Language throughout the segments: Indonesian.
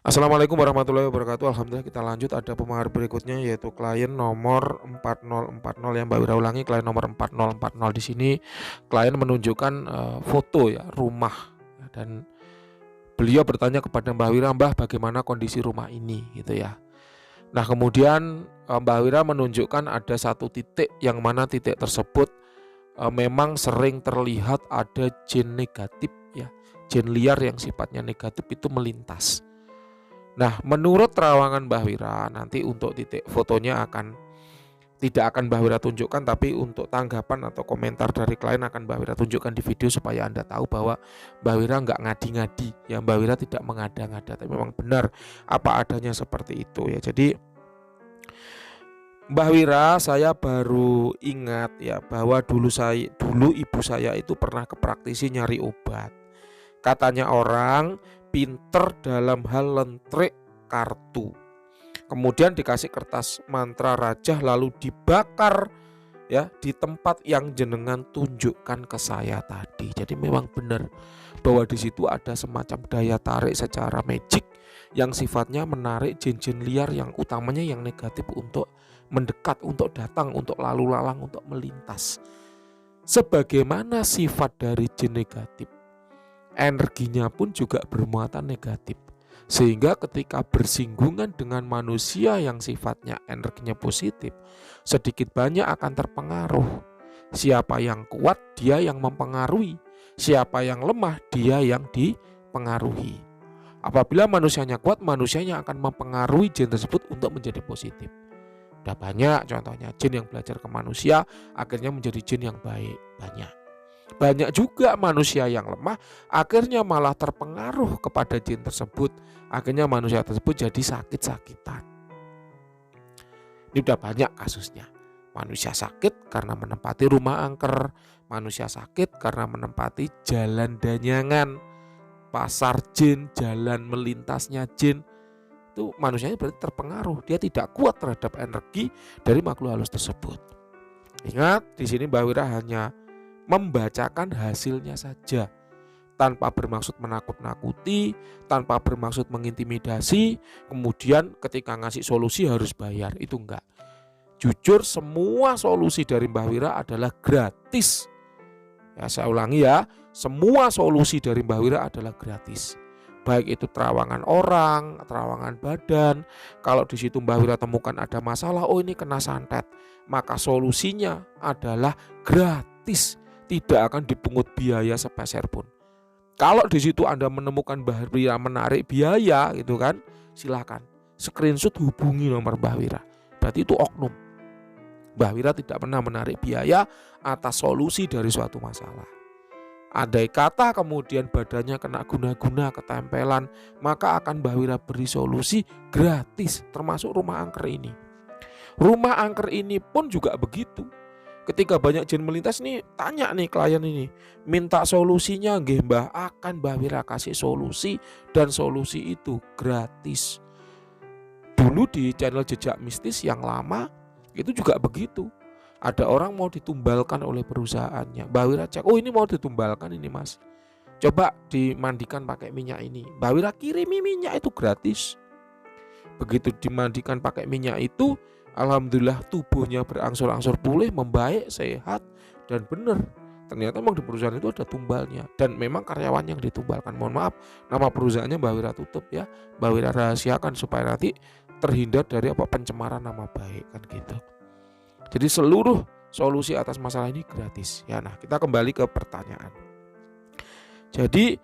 Assalamualaikum warahmatullahi wabarakatuh. Alhamdulillah, kita lanjut, ada pemangar berikutnya yaitu klien nomor 4040 yang Mbak Wira ulangi, klien nomor 4040. Di sini klien menunjukkan foto ya rumah, dan beliau bertanya kepada Mbak Wira, "Mbah, bagaimana kondisi rumah ini?" gitu ya. Nah, kemudian Mbak Wira menunjukkan ada satu titik yang mana titik tersebut memang sering terlihat ada jin negatif ya. Jin liar yang sifatnya negatif itu melintas. Nah, menurut terawangan Mbah Wira, nanti untuk titik fotonya tidak akan Mbah Wira tunjukkan, tapi untuk tanggapan atau komentar dari klien akan Mbah Wira tunjukkan di video supaya Anda tahu bahwa Mbah Wira nggak ngadi-ngadi, ya Mbah Wira tidak mengada-ngada, tapi memang benar apa adanya seperti itu ya. Jadi Mbah Wira, saya baru ingat ya bahwa dulu ibu saya itu pernah ke praktisi nyari obat. Katanya orang pinter dalam hal lentrik kartu. Kemudian dikasih kertas mantra rajah lalu dibakar ya di tempat yang jenengan tunjukkan ke saya tadi. Jadi memang benar bahwa di situ ada semacam daya tarik secara magic yang sifatnya menarik jin-jin liar yang utamanya yang negatif untuk mendekat, untuk datang, untuk lalu lalang, untuk melintas. Sebagaimana sifat dari jin negatif, energinya pun juga bermuatan negatif. Sehingga ketika bersinggungan dengan manusia yang sifatnya energinya positif, sedikit banyak akan terpengaruh. Siapa yang kuat, dia yang mempengaruhi. Siapa yang lemah, dia yang dipengaruhi. Apabila manusianya kuat, manusianya akan mempengaruhi jin tersebut untuk menjadi positif. Udah banyak contohnya jin yang belajar ke manusia akhirnya menjadi jin yang baik, banyak juga manusia yang lemah akhirnya malah terpengaruh kepada jin tersebut. Akhirnya manusia tersebut jadi sakit-sakitan. Ini udah banyak kasusnya. Manusia sakit karena menempati rumah angker. Manusia sakit karena menempati jalan danyangan, pasar jin, jalan melintasnya jin. Itu manusianya berarti terpengaruh. Dia tidak kuat terhadap energi dari makhluk halus tersebut. Ingat, di sini Mbak Wira hanya membacakan hasilnya saja, tanpa bermaksud menakut-nakuti, tanpa bermaksud mengintimidasi. Kemudian ketika ngasih solusi harus bayar, itu enggak. Jujur, semua solusi dari Mbah Wira adalah gratis. Ya, saya ulangi ya, semua solusi dari Mbah Wira adalah gratis. Baik itu terawangan orang, terawangan badan. Kalau di situ Mbah Wira temukan ada masalah, oh ini kena santet, maka solusinya adalah gratis. Tidak akan dipungut biaya sepeser pun. Kalau di situ Anda menemukan Mbah Wira menarik biaya gitu kan, silakan screenshot, hubungi nomor Mbah Wira. Berarti itu oknum. Mbah Wira tidak pernah menarik biaya atas solusi dari suatu masalah. Andai kata kemudian badannya kena guna-guna, ketempelan, maka akan Mbah Wira beri solusi gratis, termasuk rumah angker ini. Rumah angker ini pun juga begitu. Ketika banyak jin melintas nih, tanya nih klien ini, minta solusinya nggih Mbah, akan Mbah Wira kasih solusi, dan solusi itu gratis. Dulu di channel Jejak Mistis yang lama itu juga begitu. Ada orang mau ditumbalkan oleh perusahaannya, Mbah Wira cek, oh ini mau ditumbalkan ini mas, coba dimandikan pakai minyak ini. Mbah Wira kirimi minyak itu gratis. Begitu dimandikan pakai minyak itu, alhamdulillah tubuhnya berangsur-angsur pulih, membaik, sehat, dan benar. Ternyata memang di perusahaan itu ada tumbalnya, dan memang karyawan yang ditumbalkan. Mohon maaf, nama perusahaannya Mbah Wira tutup ya, Mbah Wira rahasiakan supaya nanti terhindar dari pencemaran nama baik kan gitu. Jadi seluruh solusi atas masalah ini gratis ya. Nah, kita kembali ke pertanyaan. Jadi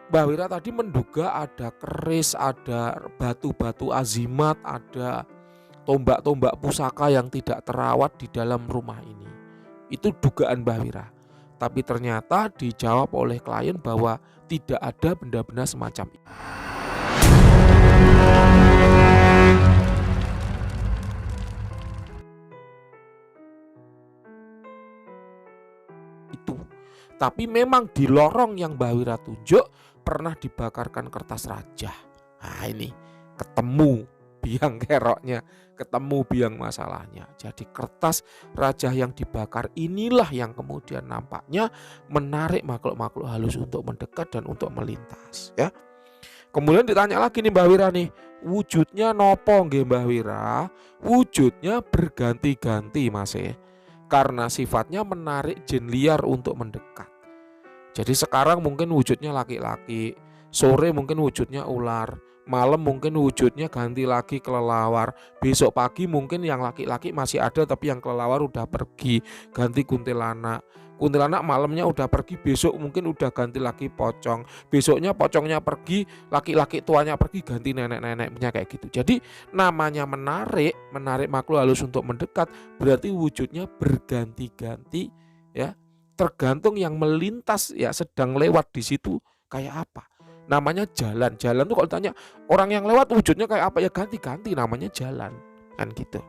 Mbah Wira tadi menduga ada keris, ada batu-batu azimat, ada tombak-tombak pusaka yang tidak terawat di dalam rumah ini. Itu dugaan Mbah Wira. Tapi ternyata dijawab oleh klien bahwa tidak ada benda-benda semacam itu. Tapi memang di lorong yang Mbah Wira tunjuk pernah dibakarkan kertas rajah. Nah ini ketemu biang keroknya, ketemu biang masalahnya. Jadi kertas rajah yang dibakar inilah yang kemudian nampaknya menarik makhluk-makhluk halus untuk mendekat dan untuk melintas ya. Kemudian ditanya lagi nih Mbah Wira nih, wujudnya nopo nggih Mbah Wira? Wujudnya berganti-ganti Mas ya. Karena sifatnya menarik jin liar untuk mendekat. Jadi sekarang mungkin wujudnya laki-laki, sore mungkin wujudnya ular, malam mungkin wujudnya ganti lagi kelelawar, besok pagi mungkin yang laki-laki masih ada tapi yang kelelawar udah pergi, ganti kuntilanak. Kuntilanak malamnya udah pergi, besok mungkin udah ganti lagi pocong, besoknya pocongnya pergi, laki-laki tuanya pergi, ganti nenek-neneknya kayak gitu. Jadi namanya menarik makhluk halus untuk mendekat, berarti wujudnya berganti-ganti ya. Tergantung yang melintas ya sedang lewat di situ kayak apa. Namanya jalan. Jalan tuh kalau tanya orang yang lewat wujudnya kayak apa ya ganti-ganti, namanya jalan kan gitu.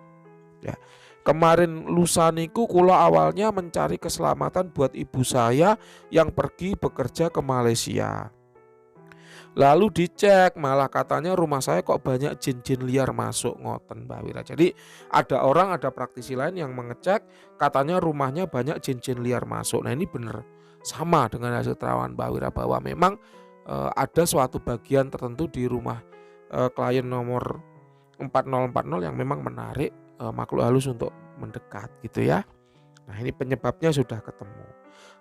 Ya. Kemarin lusa niku kula awalnya mencari keselamatan buat ibu saya yang pergi bekerja ke Malaysia. Lalu dicek malah katanya rumah saya kok banyak jin-jin liar masuk, ngoten Mbak Wira. Jadi ada praktisi lain yang mengecek katanya rumahnya banyak jin-jin liar masuk. Nah ini benar sama dengan hasil terawan Mbak Wira bahwa memang ada suatu bagian tertentu di rumah klien nomor 4040 yang memang menarik makhluk halus untuk mendekat gitu ya. Nah ini penyebabnya sudah ketemu.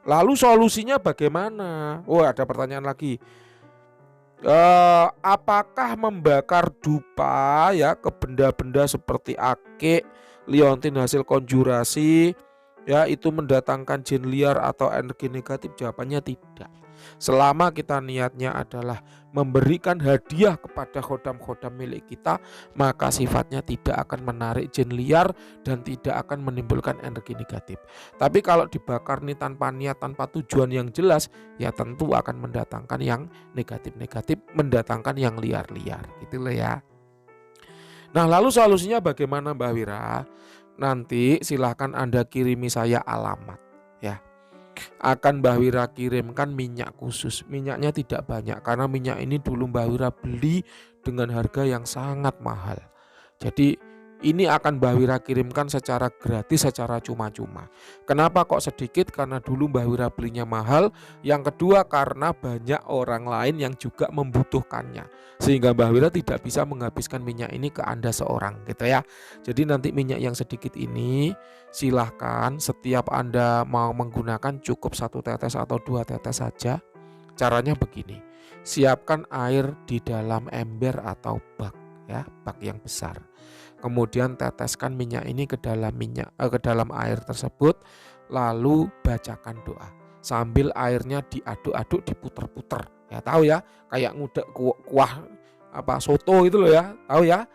Lalu solusinya bagaimana? Oh ada pertanyaan lagi. Apakah membakar dupa ya ke benda-benda seperti akik, liontin hasil konjurasi ya itu mendatangkan jin liar atau energi negatif? Jawabannya tidak. Selama kita niatnya adalah memberikan hadiah kepada khodam-khodam milik kita, maka sifatnya tidak akan menarik jin liar dan tidak akan menimbulkan energi negatif. Tapi kalau dibakar nih tanpa niat, tanpa tujuan yang jelas, ya tentu akan mendatangkan yang negatif-negatif, mendatangkan yang liar-liar gitu loh ya. Nah lalu solusinya bagaimana Mbak Wira? Nanti silahkan Anda kirimi saya alamat ya. Akan Mbah Wira kirimkan minyak khusus. Minyaknya tidak banyak karena minyak ini dulu Mbah Wira beli dengan harga yang sangat mahal. Jadi ini akan Mbah Wira kirimkan secara gratis, secara cuma-cuma. Kenapa kok sedikit? Karena dulu Mbah Wira belinya mahal. Yang kedua karena banyak orang lain yang juga membutuhkannya. Sehingga Mbah Wira tidak bisa menghabiskan minyak ini ke Anda seorang gitu ya. Jadi nanti minyak yang sedikit ini silahkan setiap Anda mau menggunakan cukup 1 tetes atau 2 tetes saja. Caranya begini. Siapkan air di dalam ember atau bak ya, bak yang besar. Kemudian teteskan minyak ini ke dalam air tersebut, lalu bacakan doa sambil airnya diaduk-aduk, diputer-puter. Ya tahu ya, kayak ngudek kuah soto itu loh ya, tahu ya.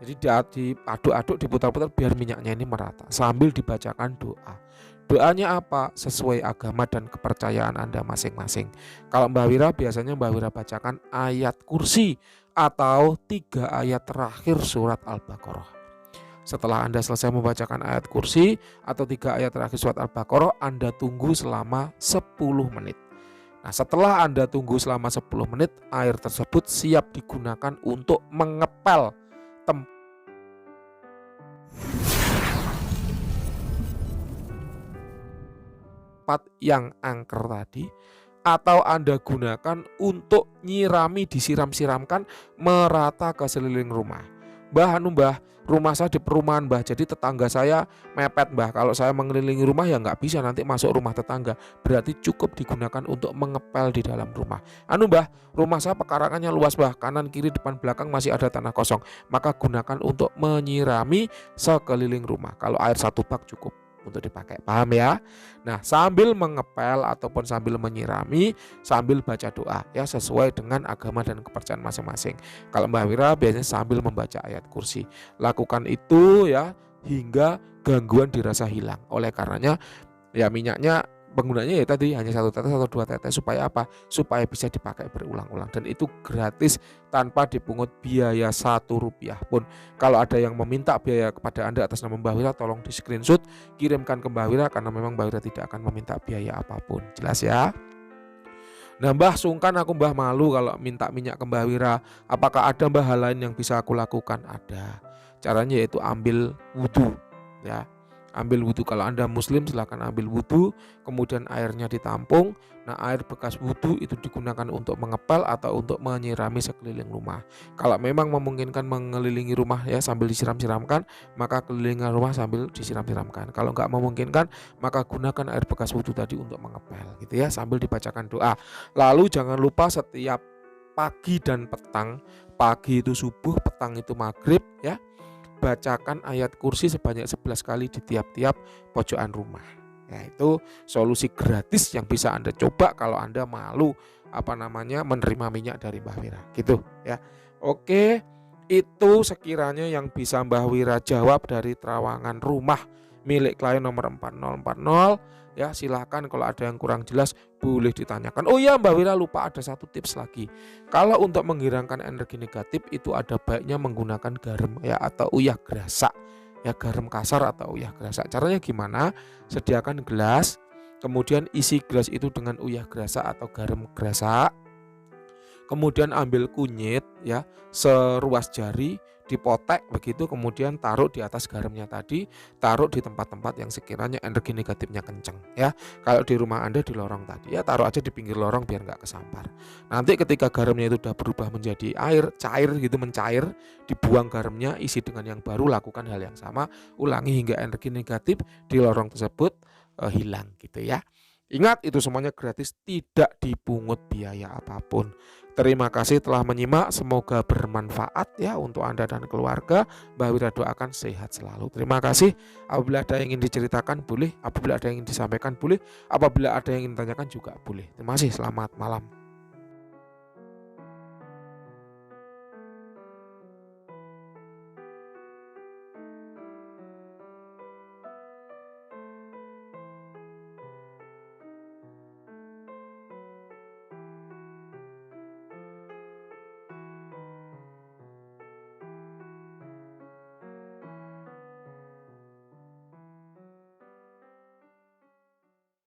Jadi diaduk-aduk, diputar-putar biar minyaknya ini merata sambil dibacakan doa. Doanya apa? Sesuai agama dan kepercayaan Anda masing-masing. Kalau Mbah Wira biasanya Mbah Wira bacakan ayat kursi atau 3 ayat terakhir surat Al-Baqarah. Setelah Anda selesai membacakan ayat kursi atau 3 ayat terakhir surat Al-Baqarah, Anda tunggu selama 10 menit. Nah setelah Anda tunggu selama 10 menit, air tersebut siap digunakan untuk mengepel tempat yang angker tadi, atau Anda gunakan untuk nyirami, disiram-siramkan merata ke sekeliling rumah. Mbah, rumah saya di perumahan Mbah, jadi tetangga saya mepet Mbah. Kalau saya mengelilingi rumah ya nggak bisa nanti masuk rumah tetangga. Berarti cukup digunakan untuk mengepel di dalam rumah. Mbah, rumah saya pekarangannya luas Mbah, kanan kiri depan belakang masih ada tanah kosong. Maka gunakan untuk menyirami sekeliling rumah. Kalau air 1 bak cukup untuk dipakai, paham ya? Nah sambil mengepel ataupun sambil menyirami, sambil baca doa ya sesuai dengan agama dan kepercayaan masing-masing. Kalau Mbah Wira biasanya sambil membaca ayat kursi. Lakukan itu ya hingga gangguan dirasa hilang. Oleh karenanya ya minyaknya penggunanya ya tadi hanya 1 tetes atau 2 tetes. Supaya apa? Supaya bisa dipakai berulang-ulang, dan itu gratis tanpa dipungut biaya 1 rupiah pun. Kalau ada yang meminta biaya kepada Anda atas nama Mbah Wira, tolong di screenshot, kirimkan ke Mbah Wira, karena memang Mbah Wira tidak akan meminta biaya apapun. Jelas ya? Nah Mbah, sungkan aku Mbah, malu kalau minta minyak ke Mbah Wira. Apakah ada Mbah hal lain yang bisa aku lakukan? Ada. Caranya yaitu ambil wudhu ya. ambil wudhu. Kalau Anda muslim silahkan ambil wudhu, kemudian airnya ditampung. Nah, air bekas wudhu itu digunakan untuk mengepel atau untuk menyirami sekeliling rumah. Kalau memang memungkinkan mengelilingi rumah ya sambil disiram-siramkan, maka kelilingan rumah sambil disiram-siramkan. Kalau nggak memungkinkan, maka gunakan air bekas wudhu tadi untuk mengepel gitu ya, sambil dibacakan doa. Lalu jangan lupa setiap pagi dan petang, pagi itu subuh, petang itu maghrib ya, bacakan ayat kursi sebanyak 11 kali di tiap-tiap pojokan rumah. Ya, itu solusi gratis yang bisa Anda coba kalau Anda malu menerima minyak dari Mbah Wira gitu ya. Oke, itu sekiranya yang bisa Mbah Wira jawab dari terawangan rumah milik klien nomor 4040 ya. Silahkan kalau ada yang kurang jelas boleh ditanyakan. Oh ya, Mbah Wira lupa ada satu tips lagi. Kalau untuk menghilangkan energi negatif itu ada baiknya menggunakan garam ya atau uyah grasak. Ya, garam kasar atau uyah grasak. Caranya gimana? Sediakan gelas, kemudian isi gelas itu dengan uyah grasak atau garam grasak. Kemudian ambil kunyit ya, seruas jari, dipotek begitu, kemudian taruh di atas garamnya tadi, taruh di tempat-tempat yang sekiranya energi negatifnya kenceng ya. Kalau di rumah Anda di lorong tadi ya, taruh aja di pinggir lorong biar nggak kesampar. Nanti ketika garamnya itu udah berubah menjadi air, cair gitu, mencair, dibuang garamnya, isi dengan yang baru, lakukan hal yang sama, ulangi hingga energi negatif di lorong tersebut hilang gitu ya. Ingat, itu semuanya gratis, tidak dipungut biaya apapun. Terima kasih telah menyimak, semoga bermanfaat ya untuk Anda dan keluarga. Mbah Wira doakan sehat selalu. Terima kasih. Apabila ada yang ingin diceritakan boleh, apabila ada yang ingin disampaikan boleh, apabila ada yang ingin ditanyakan juga boleh. Terima kasih, selamat malam.